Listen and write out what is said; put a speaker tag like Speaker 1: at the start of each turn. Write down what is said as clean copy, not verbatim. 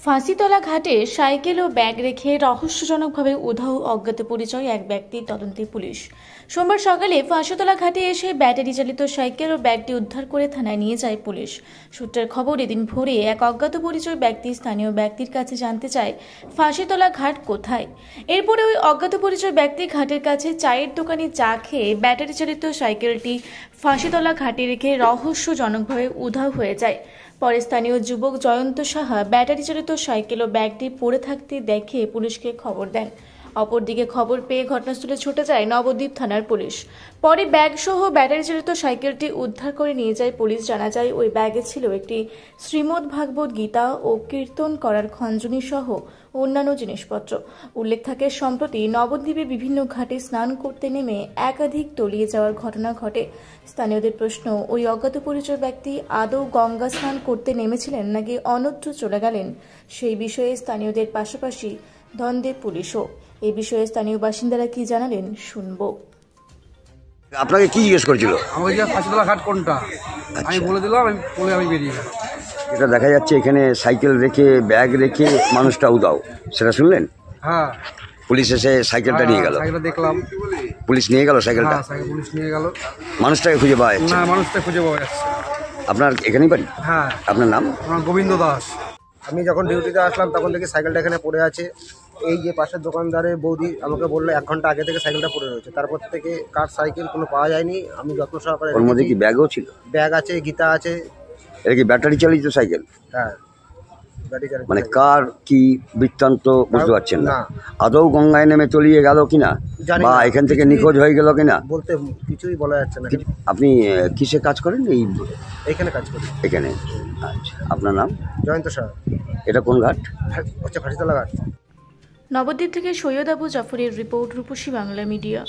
Speaker 1: ফাঁসিতলা ঘাটে সাইকেল ও ব্যাগ রেখে রহস্যজনকভাবে উধাও অজ্ঞাত পরিচয় এক ব্যক্তির তদন্তে পুলিশ। সোমবার সকালে ফাঁসিতলা ঘাটে এসে ব্যাটারি চালিত সাইকেল ও ব্যাগটি উদ্ধার করে থানায় নিয়ে যায় পুলিশ। সূত্রের খবর, এদিন ভোরে এক অজ্ঞাত পরিচয় ব্যক্তি স্থানীয় ব্যক্তির কাছে জানতে চায় ফাঁসিতলা ঘাট কোথায়। এরপরে ওই অজ্ঞাত পরিচয় ব্যক্তি ঘাটের কাছে চায়ের দোকানে চা খেয়ে ব্যাটারি চালিত সাইকেলটি ফাঁসিতলা ঘাটে রেখে রহস্যজনকভাবে উধাও হয়ে যায়। পরে স্থানীয় যুবক জয়ন্ত সাহা ব্যাটারি চালিত সাইকেল ও ব্যাগটি পড়ে থাকতে দেখে পুলিশকে খবর দেন। অপরদিকে খবর পেয়ে ঘটনাস্থলে ছুটে যায় নবদ্বীপ থানার পুলিশ। পরে ব্যাগ সহ ব্যাটারি চালিত সাইকেলটি উদ্ধার করে নিয়ে যায় পুলিশ। জানা যায় ওই ব্যাগে ছিল একটি শ্রীমদ্ ভাগবত গীতা ও কীর্তন করার খঞ্জনি সহ অন্যান্য জিনিসপত্র। উল্লেখ থাকে, সম্প্রতি নবদ্বীপে বিভিন্ন ঘাটে স্নান করতে নেমে একাধিক তলিয়ে যাওয়ার ঘটনা ঘটে। স্থানীয়দের প্রশ্ন, ওই অজ্ঞাত পরিচয় ব্যক্তি আদৌ গঙ্গা স্নান করতে নেমেছিলেন নাকি অন্যত্র চলে গেলেন, সেই বিষয়ে স্থানীয়দের পাশাপাশি দ্বন্দ্বে পুলিশও। এই বিষয়ে স্থানীয় বাসিন্দারা কি জানালেন শুনবো।
Speaker 2: আপনাকে কি জিজ্ঞেস করেছিল?
Speaker 3: আমাকে যে ফাঁসিতলা ঘাট কোনটা আমি বলে দিলাম, আমি বেরিয়ে গেলাম।
Speaker 2: এটা দেখা যাচ্ছে এখানে সাইকেল রেখে ব্যাগ রেখে মানুষটা উধাও, সেটা শুনলেন?
Speaker 3: হ্যাঁ,
Speaker 2: পুলিশ এসে সাইকেলটা নিয়ে গেল।
Speaker 3: সাইকেলটা দেখলাম,
Speaker 2: পুলিশ নিয়ে গেল সাইকেলটা।
Speaker 3: পুলিশ নিয়ে গেল।
Speaker 2: মানুষটাকে খুঁজে পাওয়া যাচ্ছে
Speaker 3: না, মানুষটা খুঁজে পাওয়া যাচ্ছে।
Speaker 2: আপনার এখানেই বাড়ি?
Speaker 3: হ্যাঁ।
Speaker 2: আপনার নাম?
Speaker 3: আমার গোবিন্দ দাস।
Speaker 4: আমি যখন ডিউটিতে আসলাম তখন দেখি সাইকেলটা এখানে পড়ে আছে। এই যে পাশের দোকানদারের বৌদি আমাকে বললো 1 ঘন্টা আগে থেকে সাইকেলটা পড়ে রয়েছে। তারপর থেকে কার সাইকেল কোনো পাওয়া যায়নি। আমি যত্ন সহকারে,
Speaker 2: ওর মধ্যে কি ব্যাগও ছিল?
Speaker 4: ব্যাগ আছে, গীতা আছে।
Speaker 2: এটা কি ব্যাটারি চালিত সাইকেল?
Speaker 4: হ্যাঁ, ব্যাটারি চালিত।
Speaker 2: মানে কার কি বৃত্তান্ত বুঝতে পারছেন না।
Speaker 4: না।
Speaker 2: আদৌ গঙ্গায় নেমে তলিয়ে গেল কিনা
Speaker 4: জানি
Speaker 2: বা
Speaker 4: না।
Speaker 2: এখান থেকে নিখোঁজ হয়ে গেল কিনা
Speaker 4: বলতে কিছুই বলা যাচ্ছে না।
Speaker 2: আপনি কিসে কাজ করেন?
Speaker 4: এইখানে কাজ করি।
Speaker 2: এখানে। আচ্ছা, আপনার নাম?
Speaker 4: জয়ন্ত সাহা।
Speaker 2: এটা কোন ঘাট?
Speaker 4: হচ্ছে ফাঁসিতলা ঘাট।
Speaker 1: নবদ্বীপ থেকে সৈয়দ আবু জাফরের রিপোর্ট, রূপসী বাংলা মিডিয়া।